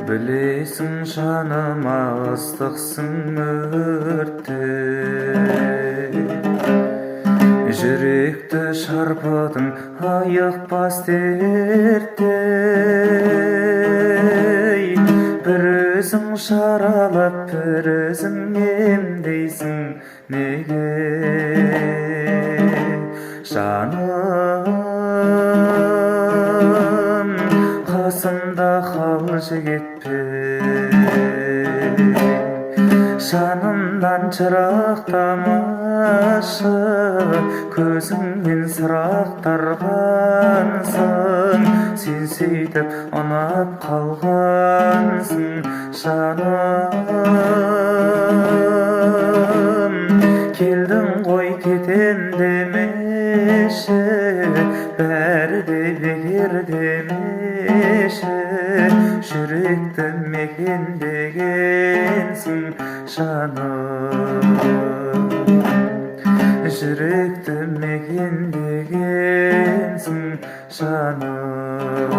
Білесің жаныма ыстықсың өрттей, жүректі шарпыдың айықпас дерттей. Bir өзің жаралап, бір өзің емдейсің неге? Жаным, қасымда қалшы кетпей, жанымдан жырақтамашы, көзіңнен сыр ақтарғансың, сен сөйтіп ұнап қалғансың. Жаным, келдің ғой кетем демеші, бәрі де бекер демеші, жүректі мекендегенсің жаным, жүректі мекендегенсің жаным.